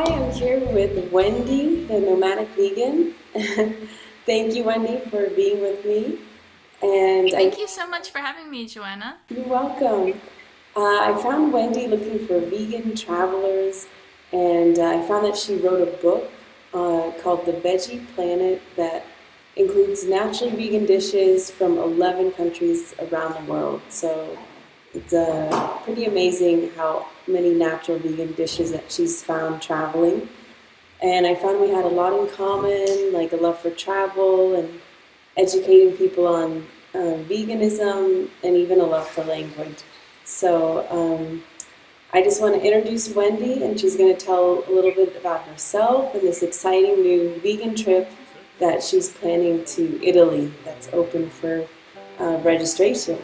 I'm here with Wendy, the Nomadic Vegan. Thank you, Wendy, for being with me. And Thank you so much for having me, Joanna. you're welcome. I found Wendy looking for vegan travelers, and I found that she wrote a book called The Veggie Planet that includes naturally vegan dishes from 11 countries around the world. So it's pretty amazing how many natural vegan dishes that she's found traveling. And I found we had a lot in common, like a love for travel and educating people on veganism and even a love for language. So I just want to introduce Wendy, and she's going to tell a little bit about herself and this exciting new vegan trip that she's planning to Italy that's open for registration.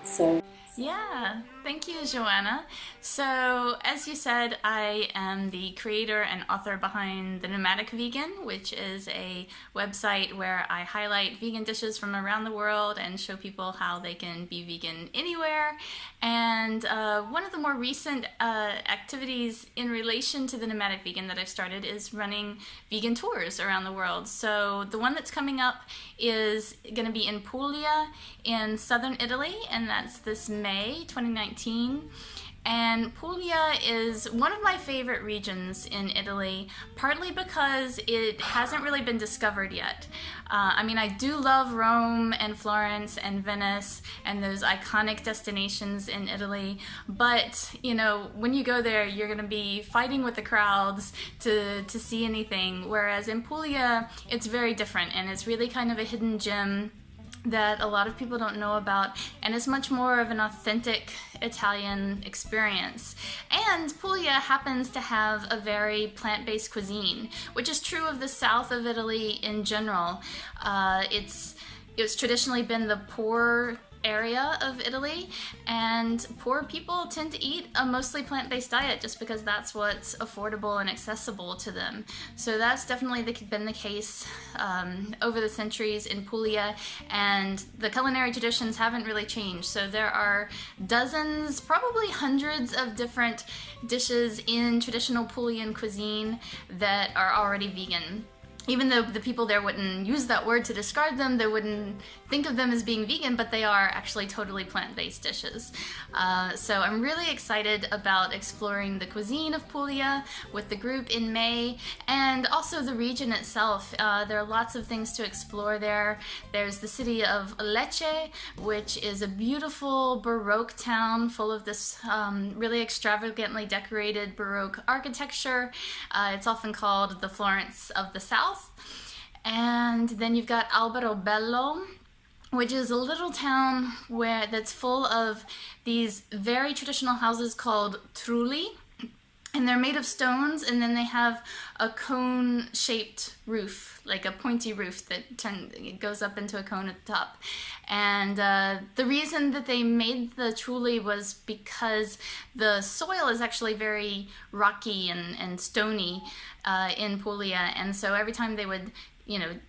So, Yeah, thank you, Joanna. So, as you said, I am the creator and author behind The Nomadic Vegan, which is a website where I highlight vegan dishes from around the world and show people how they can be vegan anywhere. And one of the more recent activities in relation to The Nomadic Vegan that I've started is running vegan tours around the world. So, the one that's coming up is going to be in Puglia in southern Italy, and that's this May 2019. And Puglia is one of my favorite regions in Italy, partly because it hasn't really been discovered yet. I mean, I do love Rome and Florence and Venice and those iconic destinations in Italy, but, you know, when you go there, you're going to be fighting with the crowds to see anything, whereas in Puglia, it's very different, and it's really kind of a hidden gem that a lot of people don't know about, and it's much more of an authentic Italian experience. And Puglia happens to have a very plant-based cuisine, which is true of the south of Italy in general. It's traditionally been the poor area of Italy, and poor people tend to eat a mostly plant-based diet just because that's what's affordable and accessible to them. So that's definitely been the case over the centuries in Puglia, and the culinary traditions haven't really changed. So there are dozens, probably hundreds of different dishes in traditional Puglian cuisine that are already vegan. Even though the people there wouldn't use that word to describe them, they wouldn't think of them as being vegan, but they are actually totally plant-based dishes. So I'm really excited about exploring the cuisine of Puglia with the group in May, and also the region itself. There are lots of things to explore there. There's the city of Lecce, which is a beautiful Baroque town full of this really extravagantly decorated Baroque architecture. It's often called the Florence of the South. And then you've got Alberbello, which is a little town that's full of these very traditional houses called trulli, and they're made of stones, and then they have a cone-shaped roof, like a pointy roof that it goes up into a cone at the top. And the reason that they made the trulli was because the soil is actually very rocky and stony in Puglia, and so every time they would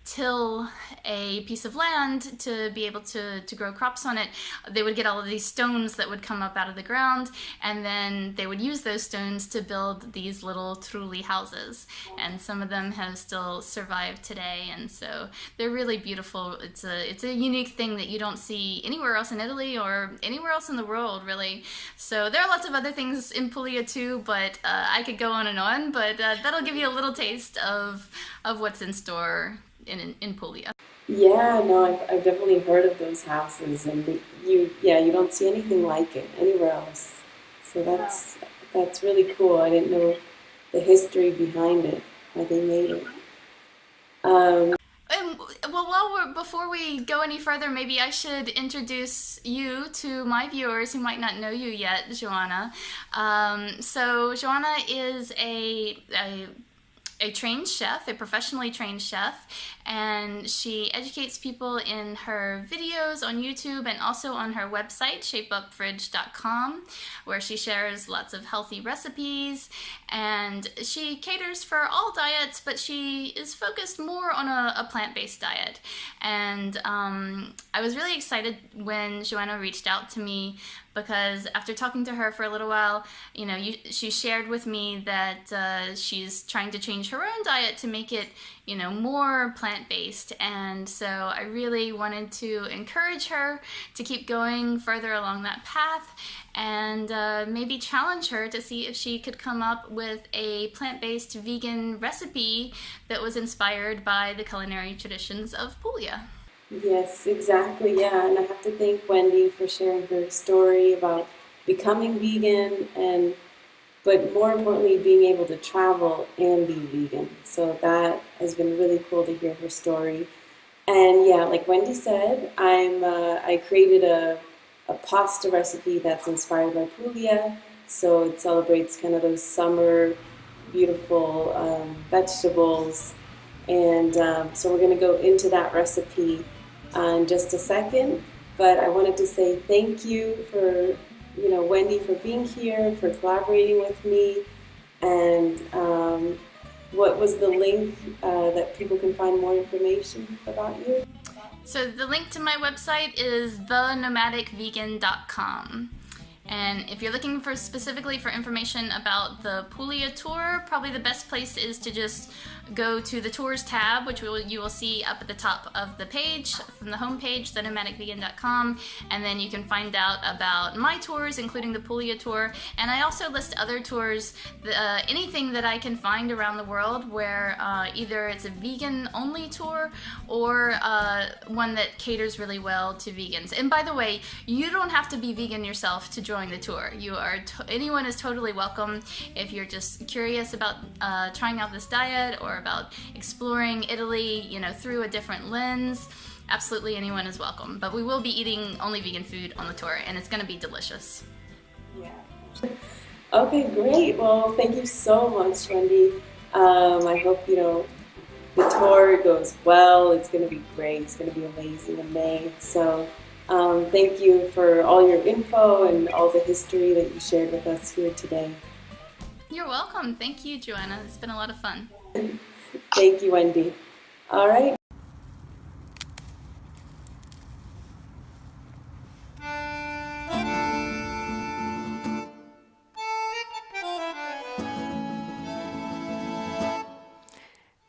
till a piece of land to be able to grow crops on it, they would get all of these stones that would come up out of the ground, and then they would use those stones to build these little trulli houses. And some of them have still survived today, and so they're really beautiful. It's a unique thing that you don't see anywhere else in Italy or anywhere else in the world, really. So there are lots of other things in Puglia too, but I could go on, but that'll give you a little taste of what's in store in Puglia. yeah, no, I've definitely heard of those houses, and you don't see anything like it anywhere else. So that's really cool. I didn't know the history behind it, how they made it. Um, And, well, before we go any further, maybe I should introduce you to my viewers who might not know you yet, Joanna. So Joanna is a trained chef, a professionally trained chef, and she educates people in her videos on YouTube and also on her website, shapeupfridge.com, where she shares lots of healthy recipes, and she caters for all diets, but she is focused more on a plant-based diet. And I was really excited when Joanna reached out to me because after talking to her for a little while, she shared with me that she's trying to change her own diet to make it, more plant-based. And so I really wanted to encourage her to keep going further along that path and maybe challenge her to see if she could come up with a plant-based vegan recipe that was inspired by the culinary traditions of Puglia. Yes, exactly. Yeah, and I have to thank Wendy for sharing her story about becoming vegan but more importantly, being able to travel and be vegan. So that has been really cool to hear her story. And yeah, like Wendy said, I created a pasta recipe that's inspired by Puglia. So it celebrates kind of those summer beautiful vegetables. And so we're going to go into that recipe in just a second. But I wanted to say thank you for, Wendy, for being here, for collaborating with me. And what was the link that people can find more information about you? So the link to my website is thenomadicvegan.com. And if you're looking for specifically for information about the Puglia tour, probably the best place is to just go to the tours tab, which you will see up at the top of the page from the homepage, thenomadicvegan.com, and then you can find out about my tours, including the Puglia tour. And I also list other tours, anything that I can find around the world where either it's a vegan-only tour or one that caters really well to vegans. And by the way, you don't have to be vegan yourself to join the tour. Anyone is totally welcome. If you're just curious about trying out this diet or about exploring Italy, through a different lens, absolutely anyone is welcome. But we will be eating only vegan food on the tour, and it's going to be delicious. Yeah. Okay, great. Well, thank you so much, Wendy. I hope, the tour goes well. It's going to be great. It's going to be amazing in May. So thank you for all your info and all the history that you shared with us here today. You're welcome. Thank you, Joanna. It's been a lot of fun. Thank you, Wendy. All right.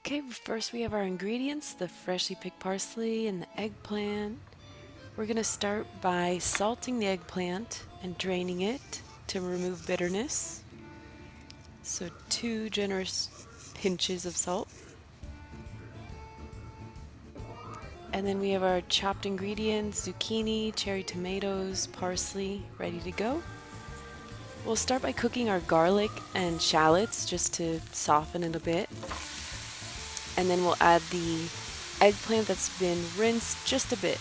Okay, first we have our ingredients, the freshly picked parsley and the eggplant. We're going to start by salting the eggplant and draining it to remove bitterness. So 2 generous pinches of salt. And then we have our chopped ingredients, zucchini, cherry tomatoes, parsley, ready to go. We'll start by cooking our garlic and shallots just to soften it a bit. And then we'll add the eggplant that's been rinsed just a bit.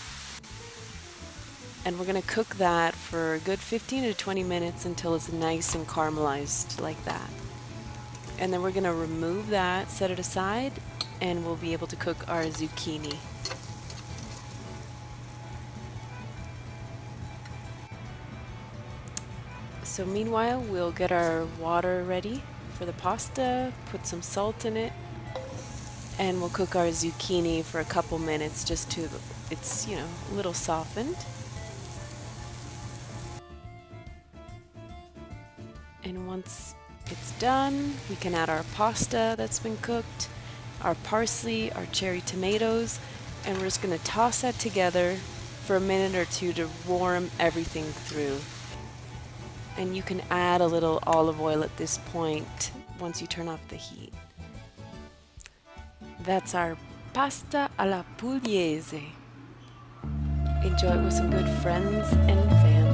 And we're going to cook that for a good 15 to 20 minutes until it's nice and caramelized like that. And then we're going to remove that, set it aside, and we'll be able to cook our zucchini. So meanwhile, we'll get our water ready for the pasta, put some salt in it, and we'll cook our zucchini for a couple minutes just to it's, a little softened. And once it's done, we can add our pasta that's been cooked, our parsley, our cherry tomatoes, and we're just going to toss that together for a minute or two to warm everything through. And you can add a little olive oil at this point once you turn off the heat. That's our pasta alla Pugliese. Enjoy it with some good friends and family.